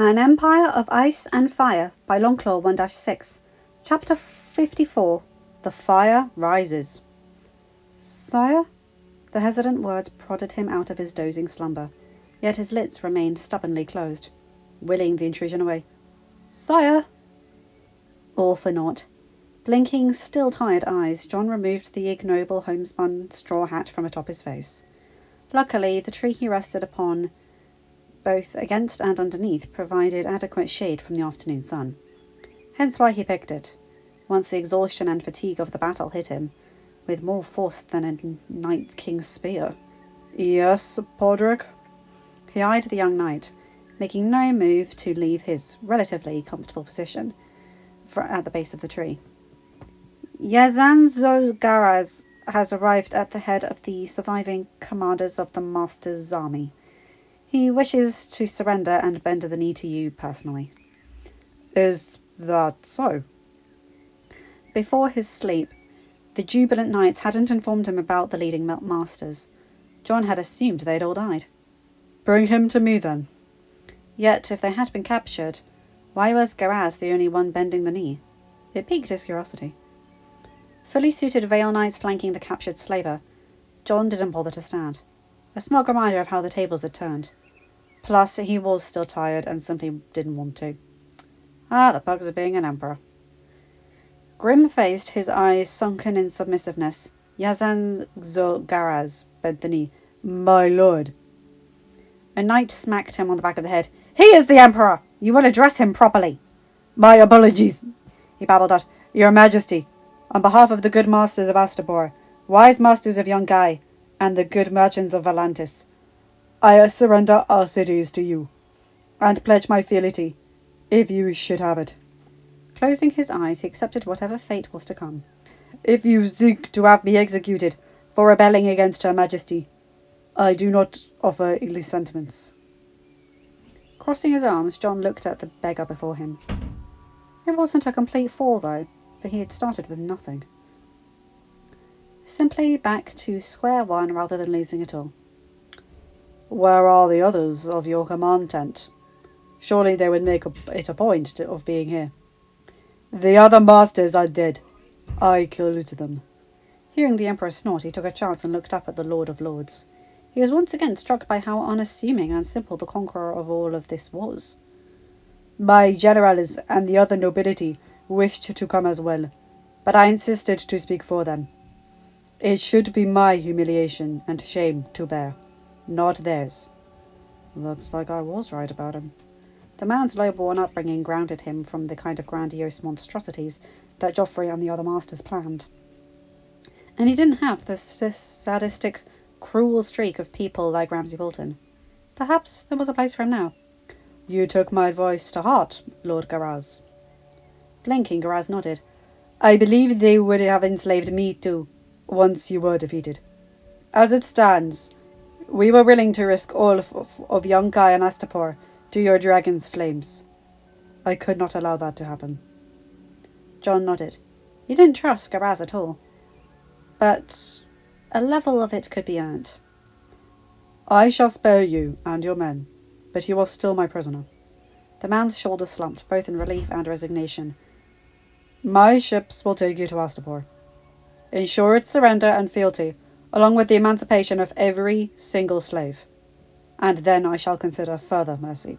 An Empire of Ice and Fire by Longclaw 1-6. Chapter 54. The Fire Rises. Sire? The hesitant words prodded him out of his dozing slumber, yet his lids remained stubbornly closed, willing the intrusion away. Sire! All for naught. Blinking, still-tired eyes, John removed the ignoble homespun straw hat from atop his face. Luckily, the tree he rested upon, both against and underneath, provided adequate shade from the afternoon sun. Hence why he picked it, once the exhaustion and fatigue of the battle hit him, with more force than a Night King's spear. Yes, Podrick? He eyed the young knight, making no move to leave his relatively comfortable position at the base of the tree. Yezzan has arrived at the head of the surviving commanders of the Master's army. He wishes to surrender and bend the knee to you personally. Is that so? Before his sleep, the jubilant knights hadn't informed him about the leading masters. John had assumed they'd all died. Bring him to me, then. Yet, if they had been captured, why was Garaz the only one bending the knee? It piqued his curiosity. Fully suited Vale knights flanking the captured slaver, John didn't bother to stand. A smug reminder of how the tables had turned. Plus, he was still tired and simply didn't want to. The bugs of being an emperor. Grim-faced, his eyes sunken in submissiveness, Yezzan Garaz bent the knee. My lord. A knight smacked him on the back of the head. He is the emperor! You will address him properly. My apologies, he babbled out. Your Majesty, on behalf of the good masters of Astapor, wise masters of Yunkai, and the good merchants of Valantis, I surrender our cities to you, and pledge my fealty, if you should have it. Closing his eyes, he accepted whatever fate was to come. If you seek to have me executed for rebelling against Her Majesty, I do not offer ill sentiments. Crossing his arms, John looked at the beggar before him. It wasn't a complete fall, though, for he had started with nothing. Simply back to square one rather than losing it all. Where are the others of your command tent? Surely they would make it a point of being here. The other masters are dead. I killed them. Hearing the Emperor snort, he took a chance and looked up at the Lord of Lords. He was once again struck by how unassuming and simple the conqueror of all of this was. My generals and the other nobility wished to come as well, but I insisted to speak for them. It should be my humiliation and shame to bear, not theirs. Looks like I was right about him. The man's low-born upbringing grounded him from the kind of grandiose monstrosities that Joffrey and the other masters planned. And he didn't have the sadistic, cruel streak of people like Ramsay Bolton. Perhaps there was a place for him now. You took my advice to heart, Lord Garaz. Blinking, Garaz nodded. I believe they would have enslaved me too, once you were defeated. As it stands, we were willing to risk all of Yunkai and Astapor to your dragon's flames. I could not allow that to happen. John nodded. He didn't trust Garaz at all. But a level of it could be earned. I shall spare you and your men, but you are still my prisoner. The man's shoulders slumped, both in relief and resignation. My ships will take you to Astapor. Ensure its surrender and fealty, along with the emancipation of every single slave. And then I shall consider further mercy.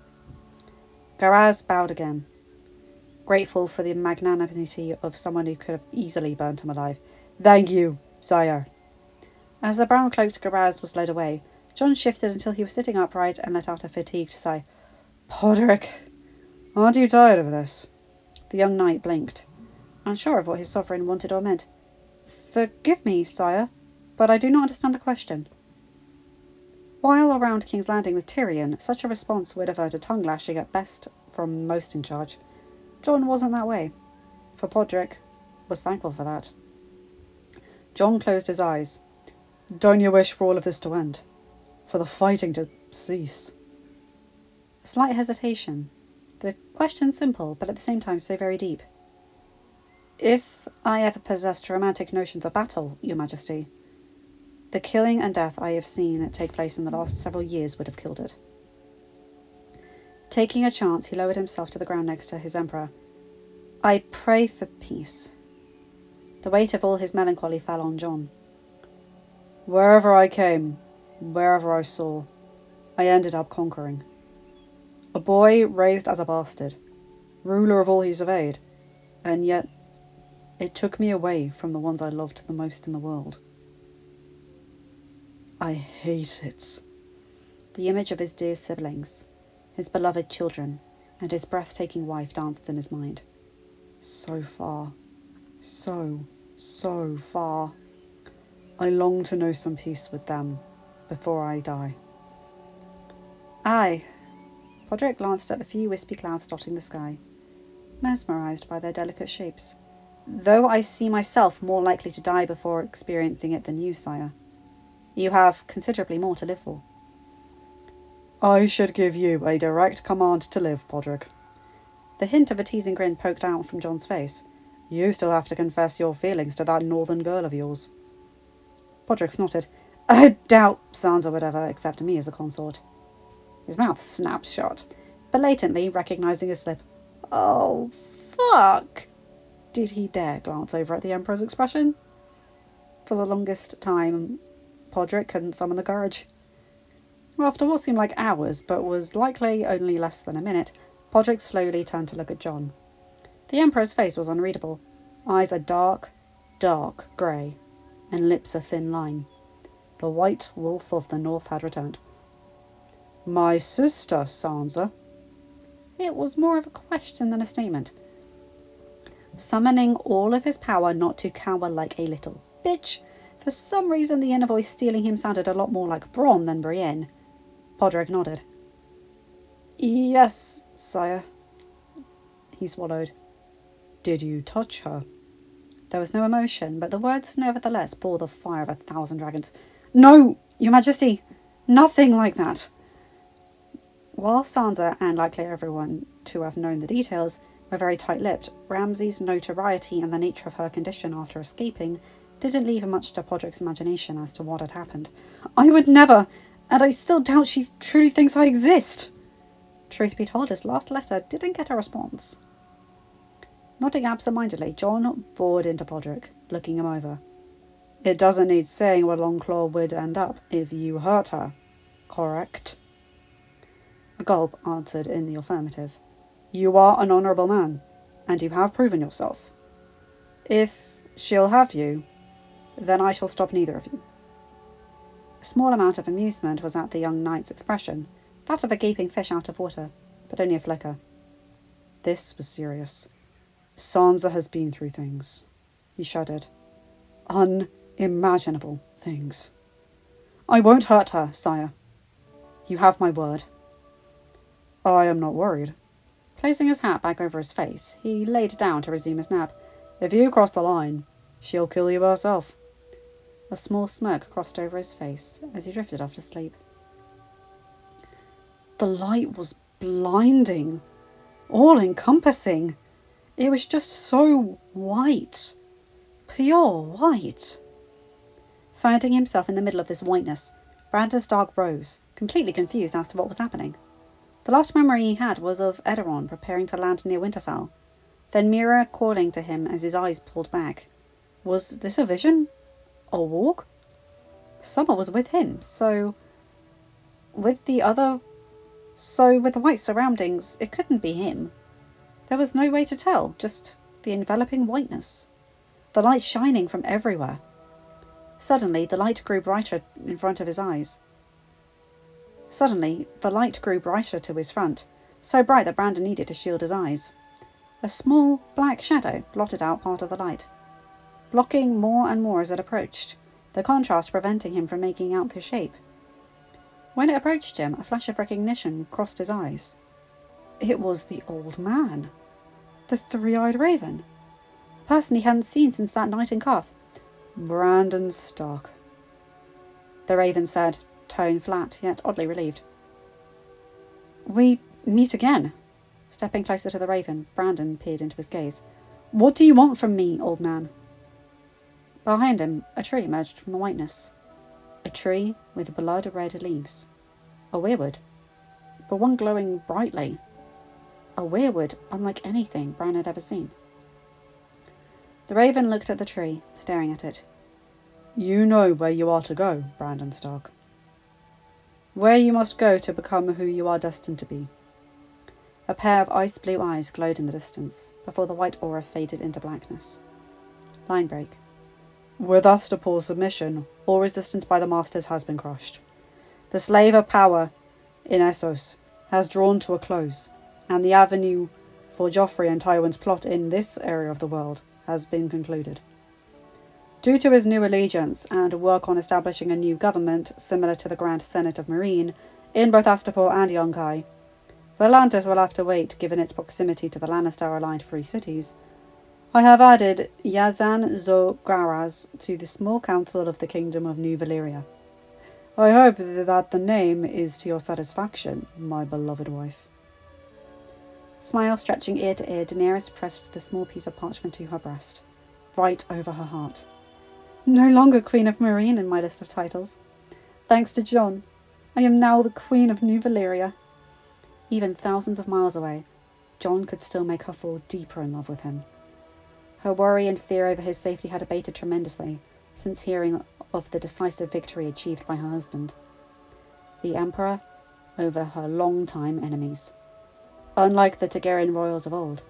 Garaz bowed again, grateful for the magnanimity of someone who could have easily burnt him alive. Thank you, sire. As the brown-cloaked Garaz was led away, John shifted until he was sitting upright and let out a fatigued sigh. Podrick, aren't you tired of this? The young knight blinked, unsure of what his sovereign wanted or meant. Forgive me, sire, but I do not understand the question. While around King's Landing with Tyrion, such a response would have hurt a tongue-lashing at best from most in charge. John wasn't that way, for Podrick was thankful for that. John closed his eyes. Don't you wish for all of this to end? For the fighting to cease? A slight hesitation. The question simple, but at the same time so very deep. If I ever possessed romantic notions of battle, Your Majesty, the killing and death I have seen take place in the last several years would have killed it. Taking a chance, he lowered himself to the ground next to his emperor. I pray for peace. The weight of all his melancholy fell on Jon. Wherever I came, wherever I saw, I ended up conquering. A boy raised as a bastard, ruler of all he surveyed, and yet it took me away from the ones I loved the most in the world. I hate it. The image of his dear siblings, his beloved children, and his breathtaking wife danced in his mind. So far, so far. I long to know some peace with them before I die. Aye. Podrick glanced at the few wispy clouds dotting the sky, mesmerised by their delicate shapes. Though I see myself more likely to die before experiencing it than you, sire. You have considerably more to live for. I should give you a direct command to live, Podrick. The hint of a teasing grin poked out from Jon's face. You still have to confess your feelings to that northern girl of yours. Podrick snorted. I doubt Sansa would ever accept me as a consort. His mouth snapped shut, blatantly recognising his slip. Oh, fuck! Did he dare glance over at the Emperor's expression? For the longest time, Podrick couldn't summon the courage. After what seemed like hours, but was likely only less than a minute, Podrick slowly turned to look at Jon. The Emperor's face was unreadable. Eyes a dark grey, and lips a thin line. The white wolf of the north had returned. My sister, Sansa. It was more of a question than a statement. Summoning all of his power not to cower like a little bitch. For some reason the inner voice stealing him sounded a lot more like Bronn than Brienne. Podrick nodded. Yes, sire. He swallowed. Did you touch her? There was no emotion, but the words nevertheless bore the fire of 1,000 dragons. No, your majesty, nothing like that. While Sansa, and likely everyone to have known the details, were very tight-lipped, Ramsay's notoriety and the nature of her condition after escaping didn't leave much to Podrick's imagination as to what had happened. I would never, and I still doubt she truly thinks I exist. Truth be told, his last letter didn't get a response. Nodding absent-mindedly, Jon bored into Podrick, looking him over. It doesn't need saying where Longclaw would end up if you hurt her, correct? A gulp answered in the affirmative. You are an honourable man, and you have proven yourself. If she'll have you, then I shall stop neither of you. A small amount of amusement was at the young knight's expression, that of a gaping fish out of water, but only a flicker. This was serious. Sansa has been through things. He shuddered. Unimaginable things. I won't hurt her, sire. You have my word. I am not worried. Placing his hat back over his face, he laid down to resume his nap. If you cross the line, she'll kill you herself. A small smirk crossed over his face as he drifted off to sleep. The light was blinding, all-encompassing. It was just so white, pure white. Finding himself in the middle of this whiteness, Brandon Stark rose, completely confused as to what was happening. The last memory he had was of Edaron preparing to land near Winterfell, then Mira calling to him as his eyes pulled back. Was this a vision? A walk? Summer was with him, so with the white surroundings, it couldn't be him. There was no way to tell, just the enveloping whiteness. The light shining from everywhere. Suddenly, the light grew brighter in front of his eyes. Suddenly, the light grew brighter to his front, so bright that Brandon needed to shield his eyes. A small, black shadow blotted out part of the light, blocking more and more as it approached, the contrast preventing him from making out the shape. When it approached him, a flash of recognition crossed his eyes. It was the old man, the three-eyed raven, a person he hadn't seen since that night in Karth. Brandon Stark. The raven said, tone flat, yet oddly relieved. We meet again. Stepping closer to the raven, Brandon peered into his gaze. What do you want from me, old man? Behind him, a tree emerged from the whiteness. A tree with blood-red leaves. A weirwood. but one glowing brightly. A weirwood unlike anything Bran had ever seen. The raven looked at the tree, staring at it. You know where you are to go, Brandon Stark. Where you must go to become who you are destined to be. A pair of ice-blue eyes glowed in the distance, before the white aura faded into blackness. Line break. With Astapor's submission, all resistance by the Masters has been crushed. The slave of power in Essos has drawn to a close, and the avenue for Joffrey and Tywin's plot in this area of the world has been concluded. Due to his new allegiance and work on establishing a new government similar to the Grand Senate of Meereen in both Astapor and Yunkai, Volantis will have to wait given its proximity to the Lannister-aligned Free Cities. I have added Yezzan Zogaraz to the small council of the Kingdom of New Valyria. I hope that the name is to your satisfaction, my beloved wife. Smile stretching ear to ear, Daenerys pressed the small piece of parchment to her breast, right over her heart. No longer Queen of Meereen in my list of titles. Thanks to Jon, I am now the Queen of New Valyria. Even thousands of miles away, Jon could still make her fall deeper in love with him. Her worry and fear over his safety had abated tremendously since hearing of the decisive victory achieved by her husband. The Emperor over her long-time enemies. Unlike the Targaryen royals of old,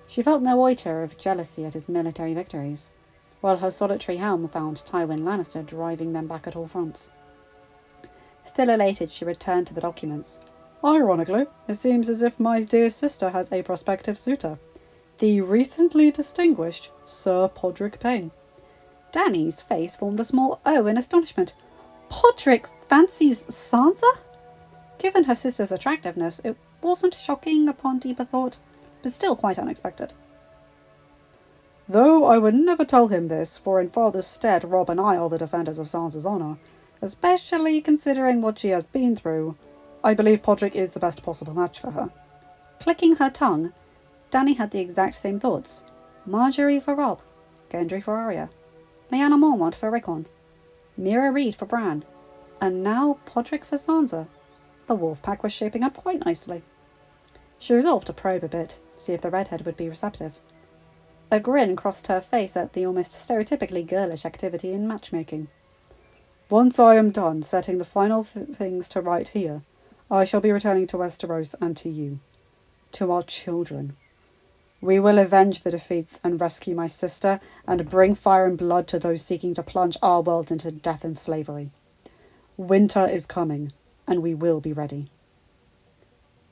she felt no iota of jealousy at his military victories, while her solitary helm found Tywin Lannister driving them back at all fronts. Still elated, she returned to the documents. Ironically, it seems as if my dear sister has a prospective suitor, the recently distinguished Sir Podrick Payne. Dany's face formed a small O in astonishment. Podrick fancies Sansa? Given her sister's attractiveness, it wasn't shocking upon deeper thought, but still quite unexpected. Though I would never tell him this, for in father's stead Robb and I are the defenders of Sansa's honour, especially considering what she has been through, I believe Podrick is the best possible match for her. Clicking her tongue, Dany had the exact same thoughts. Marjorie for Robb, Gendry for Arya, Lyanna Mormont for Rickon, Mira Reed for Bran, and now Podrick for Sansa. The wolf pack was shaping up quite nicely. She resolved to probe a bit, see if the redhead would be receptive. A grin crossed her face at the almost stereotypically girlish activity in matchmaking. Once I am done setting the final things to right here, I shall be returning to Westeros and to you, to our children. We will avenge the defeats and rescue my sister and bring fire and blood to those seeking to plunge our world into death and slavery. Winter is coming, and we will be ready.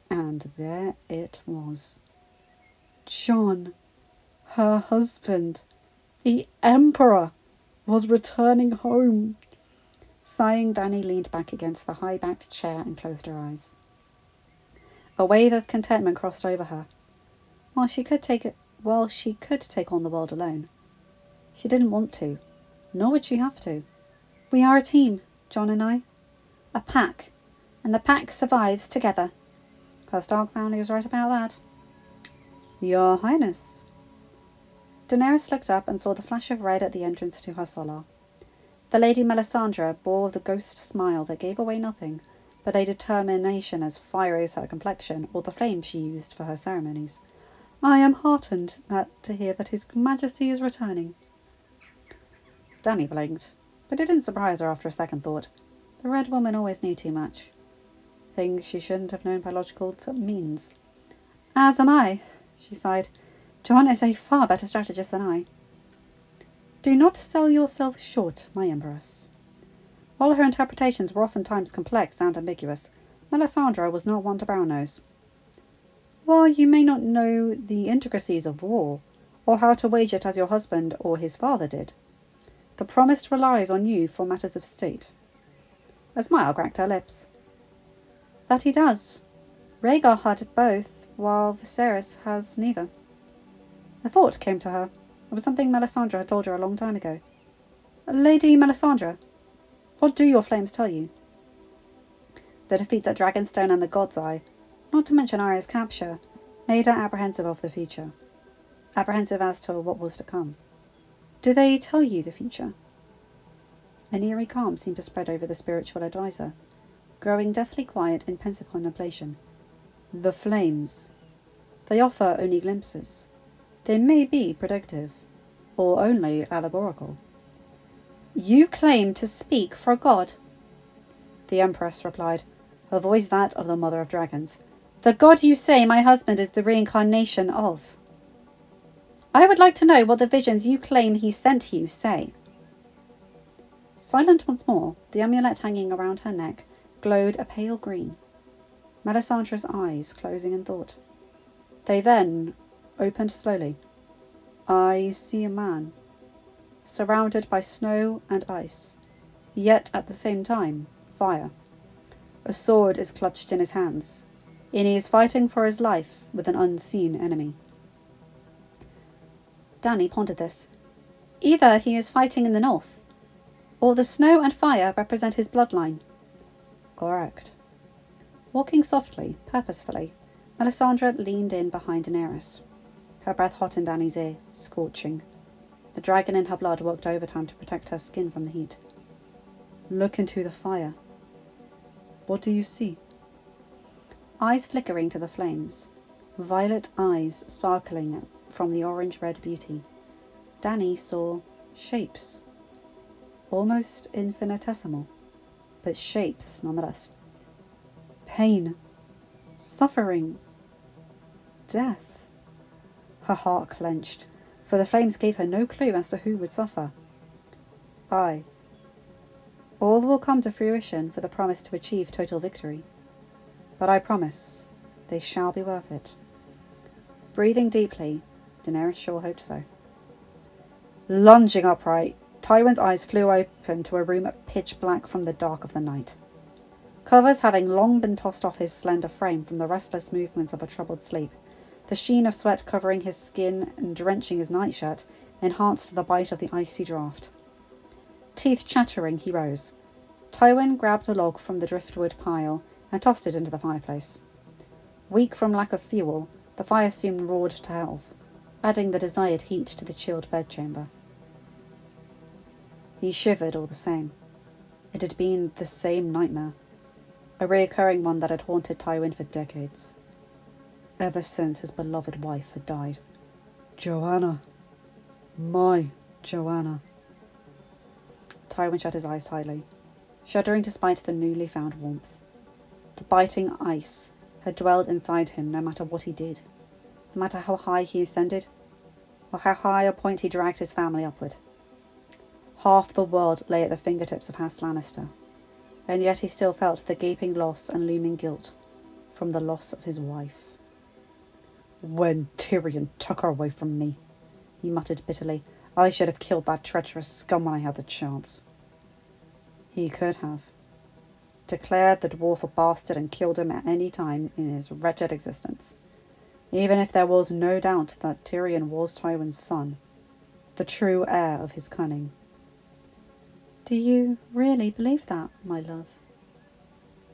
And there it was. Jon, her husband, the Emperor, was returning home. Sighing, Dany leaned back against the high-backed chair and closed her eyes. A wave of contentment crossed over her. While she could take on the world alone, she didn't want to, nor would she have to. We are a team, Jon and I. A pack, and the pack survives together. Her Stark family was right about that. Your Highness. Daenerys looked up and saw the flash of red at the entrance to her solar. The Lady Melisandre bore the ghost smile that gave away nothing but a determination as fiery as her complexion or the flame she used for her ceremonies. I am heartened to hear that His Majesty is returning. Dany blinked, but it didn't surprise her after a second thought. The Red Woman always knew too much. Things she shouldn't have known by logical means. As am I, she sighed. Jon is a far better strategist than I. Do not sell yourself short, my Empress. While her interpretations were oftentimes complex and ambiguous, Melisandre was not one to brown-nose. While you may not know the intricacies of war, or how to wage it as your husband or his father did, the promised relies on you for matters of state. A smile cracked her lips. That he does. Rhaegar had both, while Viserys has neither. A thought came to her. It was something Melisandre had told her a long time ago. Lady Melisandre, what do your flames tell you? The defeats at Dragonstone and the God's Eye, not to mention Arya's capture, made her apprehensive of the future. Apprehensive as to what was to come. Do they tell you the future? An eerie calm seemed to spread over the spiritual advisor, growing deathly quiet in pensive contemplation, The flames. They offer only glimpses. They may be predictive, or only allegorical. You claim to speak for God, the Empress replied, her voice that of the Mother of Dragons. The God you say my husband is the reincarnation of. I would like to know what the visions you claim he sent you say. Silent once more, the amulet hanging around her neck glowed a pale green. Melisandre's eyes closing in thought. They then opened slowly. I see a man, surrounded by snow and ice, yet at the same time fire. A sword is clutched in his hands, and he is fighting for his life with an unseen enemy. Dany pondered this. Either he is fighting in the north, or the snow and fire represent his bloodline. Correct. Walking softly, purposefully, Melisandre leaned in behind Daenerys, her breath hot in Dany's ear, scorching. The dragon in her blood worked overtime to protect her skin from the heat. Look into the fire. What do you see? Eyes flickering to the flames, violet eyes sparkling from the orange-red beauty. Dany saw shapes, almost infinitesimal, but shapes nonetheless. Pain, suffering, death. Her heart clenched, for the flames gave her no clue as to who would suffer. Aye. All will come to fruition for the promise to achieve total victory. But I promise, they shall be worth it. Breathing deeply, Daenerys sure hoped so. Lunging upright, Tywin's eyes flew open to a room pitch black from the dark of the night. Covers having long been tossed off his slender frame from the restless movements of a troubled sleep, the sheen of sweat covering his skin and drenching his nightshirt enhanced the bite of the icy draught. Teeth chattering, he rose. Tywin grabbed a log from the driftwood pile and tossed it into the fireplace. Weak from lack of fuel, the fire soon roared to health, adding the desired heat to the chilled bedchamber. He shivered all the same. It had been the same nightmare, a recurring one that had haunted Tywin for decades, ever since his beloved wife had died. Joanna. My Joanna. Tywin shut his eyes tightly, shuddering despite the newly found warmth. The biting ice had dwelled inside him no matter what he did, no matter how high he ascended, or how high a point he dragged his family upward. Half the world lay at the fingertips of House Lannister, and yet he still felt the gaping loss and looming guilt from the loss of his wife. When Tyrion took her away from me, he muttered bitterly, I should have killed that treacherous scum when I had the chance. He could have. Declared the dwarf a bastard and killed him at any time in his wretched existence, even if there was no doubt that Tyrion was Tywin's son, the true heir of his cunning. Do you really believe that, my love?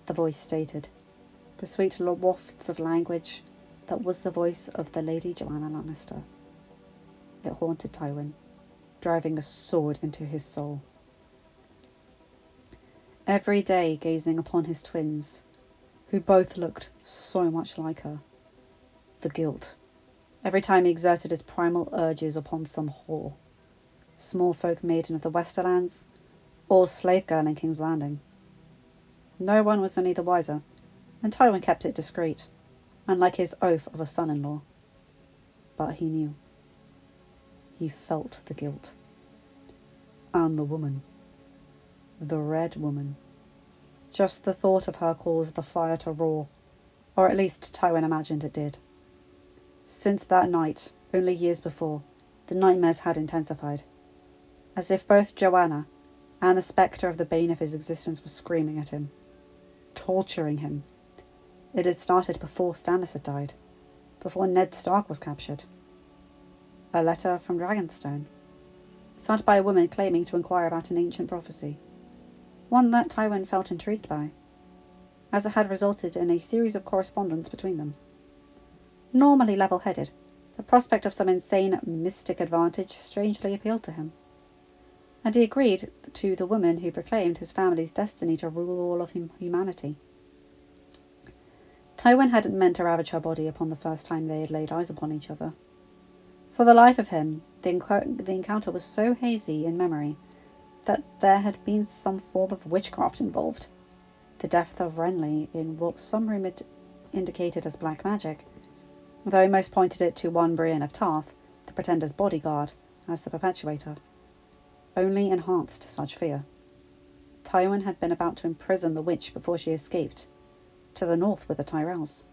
The voice stated, the sweet wafts of language that was the voice of the Lady Joanna Lannister. It haunted Tywin, driving a sword into his soul. Every day gazing upon his twins, who both looked so much like her. The guilt, every time he exerted his primal urges upon some whore, small folk maiden of the Westerlands, or slave girl in King's Landing. No one was any the wiser, and Tywin kept it discreet, unlike his oath of a son-in-law. But he knew. He felt the guilt. And the woman. The Red Woman. Just the thought of her caused the fire to roar, or at least Tywin imagined it did. Since that night, only years before, the nightmares had intensified, as if both Joanna and the spectre of the bane of his existence were screaming at him, torturing him. It had started before Stannis had died, before Ned Stark was captured. A letter from Dragonstone, sent by a woman claiming to inquire about an ancient prophecy, one that Tywin felt intrigued by, as it had resulted in a series of correspondence between them. Normally level-headed, the prospect of some insane mystic advantage strangely appealed to him, and he agreed to the woman who proclaimed his family's destiny to rule all of humanity. Tywin hadn't meant to ravage her body upon the first time they had laid eyes upon each other. For the life of him, the encounter was so hazy in memory that there had been some form of witchcraft involved. The death of Renly in what some rumour indicated as black magic, though most pointed it to one Brienne of Tarth, the Pretender's bodyguard, as the perpetuator, only enhanced such fear. Tywin had been about to imprison the witch before she escaped, to the north with the Tyrells.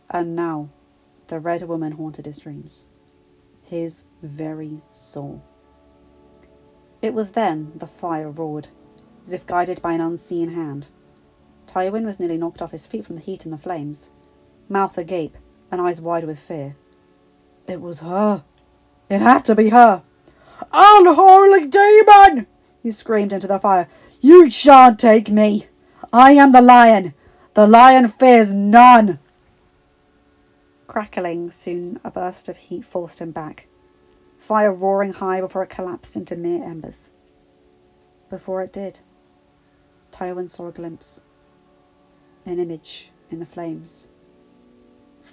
And now the Red Woman haunted his dreams, his very soul. It was then the fire roared, as if guided by an unseen hand. Tywin was nearly knocked off his feet from the heat and the flames, mouth agape and eyes wide with fear. It was her. It had to be her. "Unholy demon!" he screamed into the fire. "You shan't take me. I am the lion. The lion fears none." Crackling, soon a burst of heat forced him back, fire roaring high before it collapsed into mere embers. Before it did, Tywin saw a glimpse, an image in the flames,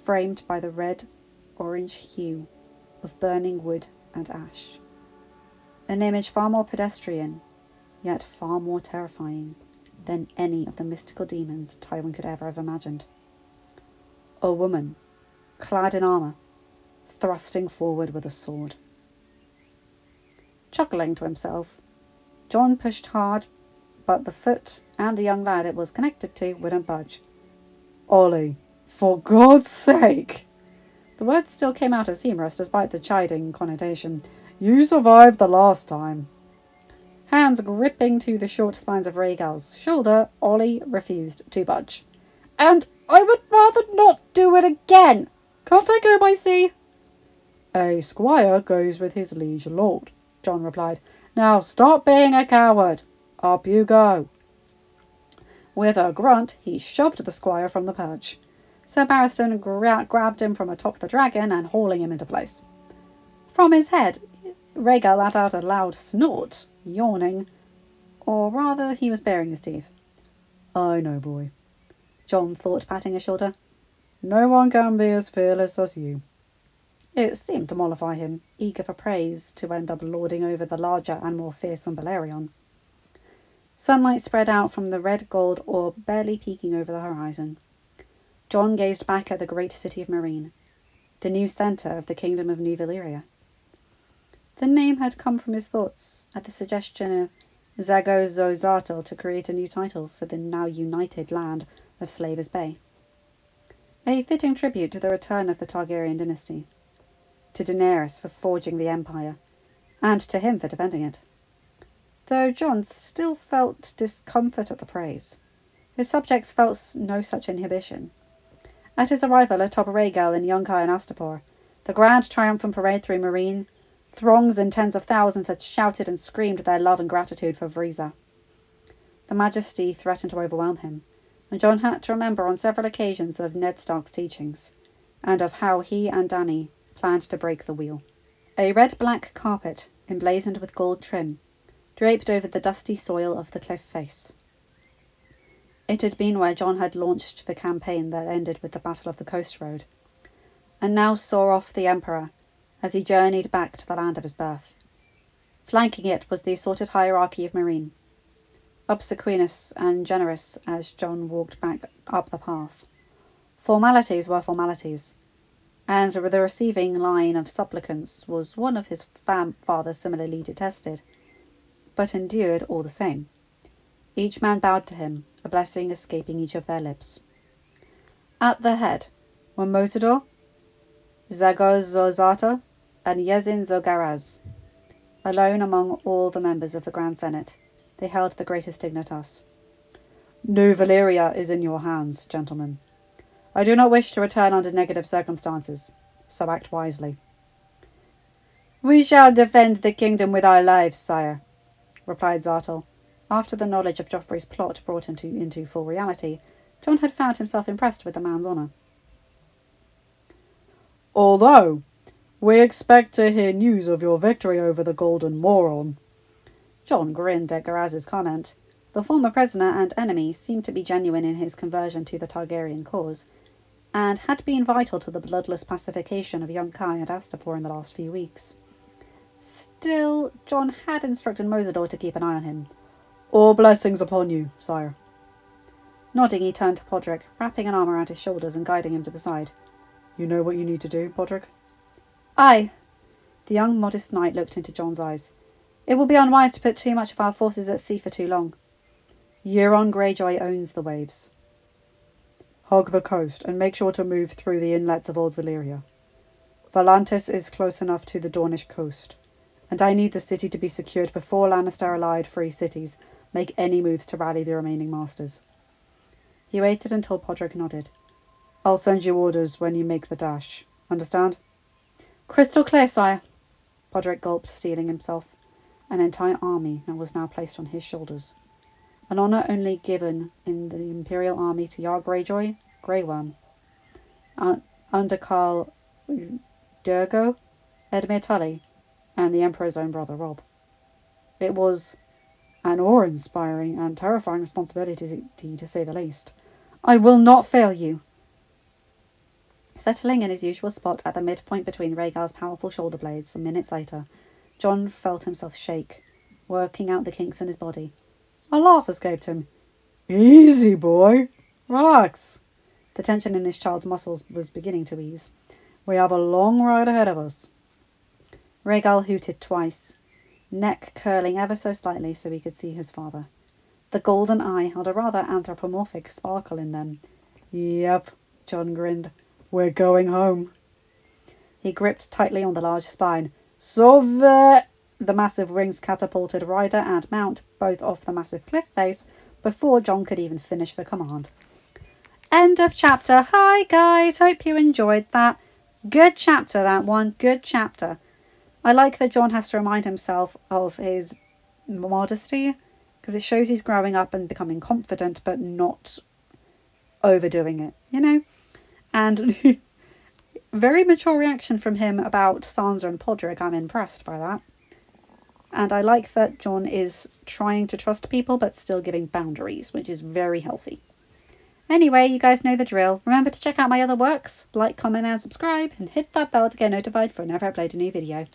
framed by the red-orange hue of burning wood and ash. An image far more pedestrian, yet far more terrifying than any of the mystical demons Tywin could ever have imagined. A woman, clad in armour, thrusting forward with a sword. Chuckling to himself, Jon pushed hard, but the foot and the young lad it was connected to wouldn't budge. "Ollie, for God's sake!" The words still came out as humorous despite the chiding connotation. "You survived the last time." Hands gripping to the short spines of Rhaegal's shoulder, Ollie refused to budge. "And I would rather not do it again. Can't I go by sea?" "A squire goes with his liege lord," Jon replied. "Now stop being a coward. Up you go." With a grunt, he shoved the squire from the perch. Sir Barristan grabbed him from atop the dragon and hauling him into place. From his head, Rhaegal let out a loud snort, yawning, or rather he was baring his teeth. "I know, boy," Jon thought, patting his shoulder. "No one can be as fearless as you." It seemed to mollify him, eager for praise, to end up lording over the larger and more fearsome Balerion. Sunlight spread out from the red-gold orb barely peeking over the horizon. Jon gazed back at the great city of Meereen, the new centre of the kingdom of New Valyria. The name had come from his thoughts at the suggestion of Zagor-Zozatel to create a new title for the now united land of Slavers Bay. A fitting tribute to the return of the Targaryen dynasty, to Daenerys for forging the empire, and to him for defending it. Though Jon still felt discomfort at the praise, his subjects felt no such inhibition. At his arrival atop Rhaegal in Yunkai and Astapor, the grand triumphant parade through Meereen, throngs in tens of thousands had shouted and screamed their love and gratitude for Vriza. The majesty threatened to overwhelm him, and Jon had to remember on several occasions of Ned Stark's teachings, and of how he and Dany planned to break the wheel. A red-black carpet, emblazoned with gold trim, draped over the dusty soil of the cliff face. It had been where Jon had launched the campaign that ended with the Battle of the Coast Road, and now saw off the Emperor as he journeyed back to the land of his birth. Flanking it was the assorted hierarchy of Meereen, obsequious and generous as Jon walked back up the path. Formalities were formalities, and the receiving line of supplicants was one of his father similarly detested, but endured all the same. Each man bowed to him, a blessing escaping each of their lips. At the head were Mosador, Zagor-Zozatel, and Yezzan Zogaraz. Alone among all the members of the Grand Senate, they held the greatest dignitas. "New Valyria is in your hands, gentlemen. I do not wish to return under negative circumstances, so act wisely." "We shall defend the kingdom with our lives, sire," replied Zartel. After the knowledge of Joffrey's plot brought him into full reality, Jon had found himself impressed with the man's honour. "Although we expect to hear news of your victory over the Golden Moron." Jon grinned at Garaz's comment. The former prisoner and enemy seemed to be genuine in his conversion to the Targaryen cause, and had been vital to the bloodless pacification of young Kai and Astapor in the last few weeks. Still, Jon had instructed Mosador to keep an eye on him. "All blessings upon you, sire." Nodding, he turned to Podrick, wrapping an arm around his shoulders and guiding him to the side. "You know what you need to do, Podrick?" "Aye." The young modest knight looked into Jon's eyes. "It will be unwise to put too much of our forces at sea for too long. Euron Greyjoy owns the waves." "Hug the coast, and make sure to move through the inlets of Old Valyria. Volantis is close enough to the Dornish coast, and I need the city to be secured before Lannister-allied free cities make any moves to rally the remaining masters." He waited until Podrick nodded. "I'll send you orders when you make the dash. Understand?" "Crystal clear, sire." Podrick gulped, steeling himself. An entire army was now placed on his shoulders. An honour only given in the Imperial army to Jarl Greyjoy, Grey Worm, under Carl Durgo, Edmure Tully, and the Emperor's own brother Robb. It was an awe-inspiring and terrifying responsibility, to say the least. "I will not fail you." Settling in his usual spot at the midpoint between Rhaegar's powerful shoulder blades, some minutes later, Jon felt himself shake, working out the kinks in his body. A laugh escaped him. "Easy, boy. Relax." The tension in his child's muscles was beginning to ease. "We have a long ride ahead of us." Rhaegar hooted twice, neck curling ever so slightly so he could see his father. The golden eye held a rather anthropomorphic sparkle in them. "Yep," Jon grinned. "We're going home." He gripped tightly on the large spine. "Sauve!" The massive wings catapulted rider and mount both off the massive cliff face before Jon could even finish the command. End of chapter. Hi guys, hope you enjoyed that. Good chapter, that one. Good chapter. I like that Jon has to remind himself of his modesty, because it shows he's growing up and becoming confident but not overdoing it, you know? And very mature reaction from him about Sansa and Podrick. I'm impressed by that. And I like that Jon is trying to trust people but still giving boundaries, which is very healthy. Anyway, you guys know the drill. Remember to check out my other works, like, comment and subscribe, and hit that bell to get notified for whenever I upload a new video.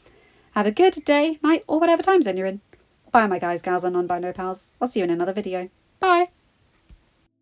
Have a good day, night, or whatever time zone you're in. Bye my guys, gals and non-binary pals. I'll see you in another video. Bye!